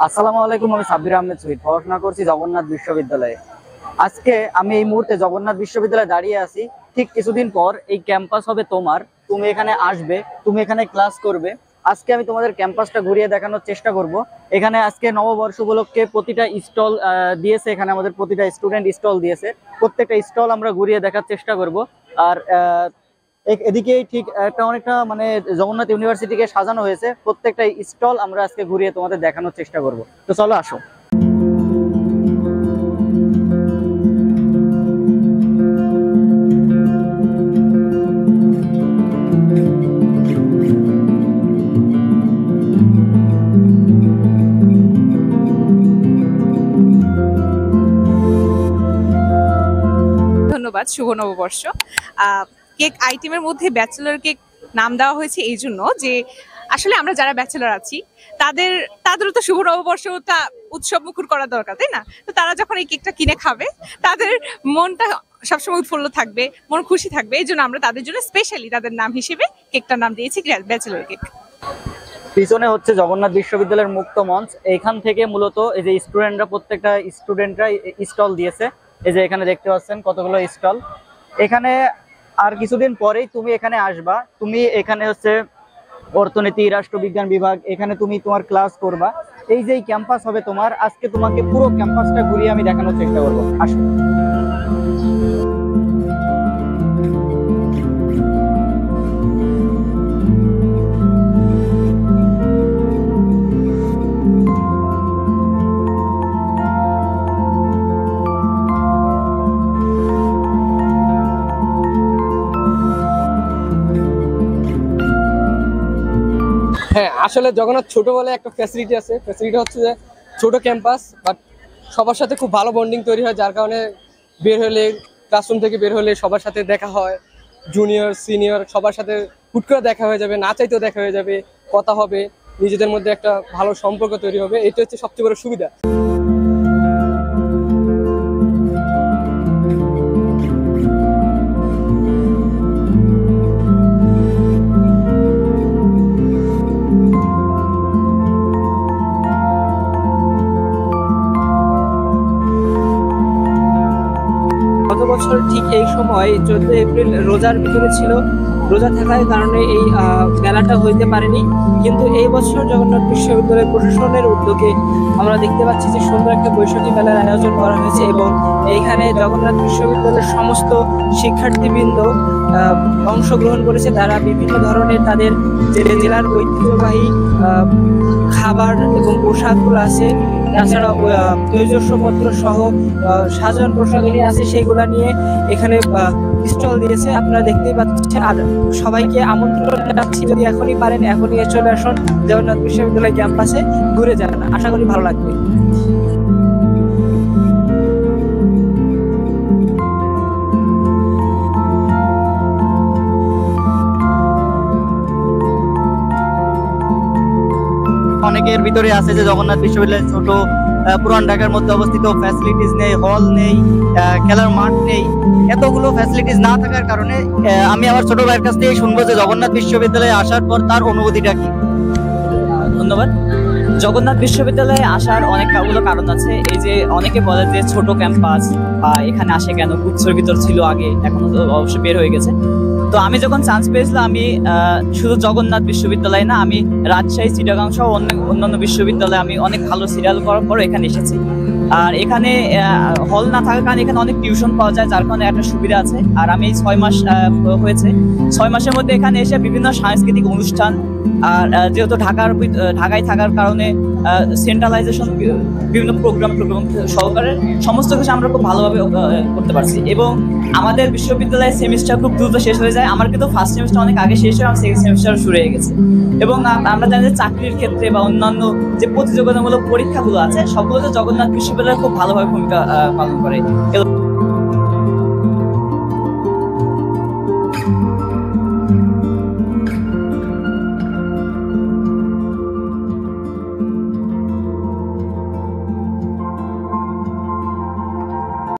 আসসালামু আলাইকুম। আমি সাব্বির আহমেদ শহীদ, পড়াশোনা করছি জগন্নাথ বিশ্ববিদ্যালয়ে। আজকে আমি এই মুহূর্তে জগন্নাথ বিশ্ববিদ্যালয়ে দাঁড়িয়ে আছি। ঠিক কিছুদিন পর এই ক্যাম্পাস হবে তোমার, তুমি এখানে আসবে, তুমি এখানে ক্লাস করবে। আজকে আমি তোমাদের ক্যাম্পাসটা ঘুরিয়ে দেখানোর চেষ্টা করব। এখানে আজকে নববর্ষ উপলক্ষে প্রতিটা স্টল দিয়েছে, এখানে আমাদের প্রতিটা স্টুডেন্ট স্টল দিয়েছে। প্রত্যেকটা স্টল আমরা ঘুরিয়ে দেখার চেষ্টা করব। আর এদিকেই ঠিক একটা অনেকটা মানে জগন্নাথ ইউনিভার্সিটিকে সাজানো হয়েছে। প্রত্যেকটা স্টল আমরা আজকে ঘুরিয়ে তোমাদের দেখানোর চেষ্টা করব। তো চলো আসো। ধন্যবাদ। শুভ নববর্ষ। কেক আইটেমের মধ্যে ব্যাচেলর কেক নাম দেওয়া হয়েছে এই জন্য যে আসলে আমরা যারা ব্যাচেলর আছি তাদেরও তো শুভ নববর্ষটা উৎসব মুখর করা দরকার, তাই না? তো তারা যখন এই কেকটা কিনে খাবে তাদের মনটা সবসময় উৎফুল্ল থাকবে, মন খুশি থাকবে। এই জন্য আমরা তাদের জন্য স্পেশালি তাদের নাম হিসেবে কেকটার নাম দিয়েছি ব্যাচেলর কেক। পিছনে হচ্ছে জগন্নাথ বিশ্ববিদ্যালয়ের মুক্ত মঞ্চ। এইখান থেকে মূলত এই যে প্রত্যেকটা স্টুডেন্টরা স্টল দিয়েছে। এই যে এখানে দেখতে পাচ্ছেন কতগুলো স্টল। এখানে আর কিছুদিন পরেই তুমি এখানে আসবা। তুমি এখানে হচ্ছে অর্থনীতি, রাষ্ট্রবিজ্ঞান বিভাগ, এখানে তুমি তোমার ক্লাস করবা। এই যে ক্যাম্পাস হবে তোমার, আজকে তোমাকে পুরো ক্যাম্পাসটা ঘুরিয়ে আমি দেখানোর চেষ্টা করবো। আসো। হ্যাঁ, আসলে জগন্নাথ ছোট বলে একটা ফ্যাসিলিটি আছে। ফ্যাসিলিটি হচ্ছে যে ছোট ক্যাম্পাস, বাট সবার সাথে খুব ভালো বন্ডিং তৈরি হয়, যার কারণে বের হলে, ক্লাসরুম থেকে বের হলে সবার সাথে দেখা হয়। জুনিয়র সিনিয়র সবার সাথে হুট করে দেখা হয়ে যাবে, না চাইতেও দেখা হয়ে যাবে, কথা হবে, নিজেদের মধ্যে একটা ভালো সম্পর্ক তৈরি হবে। এটা হচ্ছে সবচেয়ে বড় সুবিধা। গত বছর ঠিক এই সময় 14 এপ্রিল রোজার ভিতরে ছিল। রোজা থাকার কারণে এই মেলাটা হইতে পারেনি, কিন্তু এই বছর জগন্নাথ বিশ্ববিদ্যালয় প্রশাসনের উদ্যোগে আমরা দেখতে পাচ্ছি যে সুন্দর একটা বৈশাখী মেলার আয়োজন করা হয়েছে এবং এইখানে জগন্নাথ বিশ্ববিদ্যালয়ের সমস্ত শিক্ষার্থীবৃন্দ অংশগ্রহণ করেছে। তারা বিভিন্ন ধরনের তাদের যে জেলার ঐতিহ্যবাহী খাবার এবং পোশাকগুলো আছে, তাছাড়া তৈজসপত্র সহ সাজান পোশাকগুলি আছে, সেগুলা নিয়ে এখানে স্টল দিয়েছে, আপনারা দেখতেই পাচ্ছেন। আর সবাইকে আমন্ত্রণ জানাচ্ছি, যদি এখনই পারেন এখনই চলে আসুন জগন্নাথ বিশ্ববিদ্যালয় ক্যাম্পাসে, ঘুরে যান, আশা করি ভালো লাগবে। অনেকের ভিতরে আছে যে জগন্নাথ বিশ্ববিদ্যালয় ছোট, পুরান ঢাকার মধ্যে অবস্থিত, ফ্যাসিলিটিস নেই, হল নেই, খেলার মাঠ নেই। এতগুলো ফ্যাসিলিটিস না থাকার কারণে আমি আমার ছোট ভাইয়ের কাছ থেকে শুনবো যে জগন্নাথ বিশ্ববিদ্যালয়ে আসার পর তার অনুভূতিটা কি। ধন্যবাদ। জগন্নাথ বিশ্ববিদ্যালয়ে আসার অনেকগুলো কারণ আছে। এই যে অনেকে বলে যে ছোট ক্যাম্পাস বা এখানে আসে কেন, গুচ্ছর ভিতর ছিল আগে, এখন অবশ্য বের হয়ে গেছে। তো আমি যখন চান্স পেয়েছিলাম, আমি শুধু জগন্নাথ বিশ্ববিদ্যালয় না, আমি রাজশাহী, চিটাগাং সহ অন্যান্য বিশ্ববিদ্যালয়ে আমি অনেক ভালো সিরিয়াল করার পর এখানে এসেছি। আর এখানে হল না থাকার কারণে এখানে অনেক টিউশন পাওয়া যায়, যার কারণে একটা সুবিধা আছে। আর আমি 6 মাস হয়েছে, 6 মাসের মধ্যে এখানে এসে বিভিন্ন সাংস্কৃতিক অনুষ্ঠান, আর যেহেতু ঢাকায় থাকার কারণে সেন্ট্রালাইজেশন, বিভিন্ন প্রোগ্রাম সহকারে সমস্ত কিছু আমরা খুব ভালোভাবে করতে পারছি। এবং আমাদের বিশ্ববিদ্যালয়ের সেমিস্টার খুব দ্রুত শেষ হয়ে যায়। আমার কিন্তু ফার্স্ট সেমিস্টার অনেক আগে শেষ হয়ে আমার সেকেন্ড সেমিস্টার শুরু হয়ে গেছে। এবং আমরা জানি যে চাকরির ক্ষেত্রে বা অন্যান্য যে প্রতিযোগিতামূলক পরীক্ষাগুলো আছে, সবগুলোতে জগন্নাথ বিশ্ববিদ্যালয় খুব ভালোভাবে ভূমিকা পালন করে।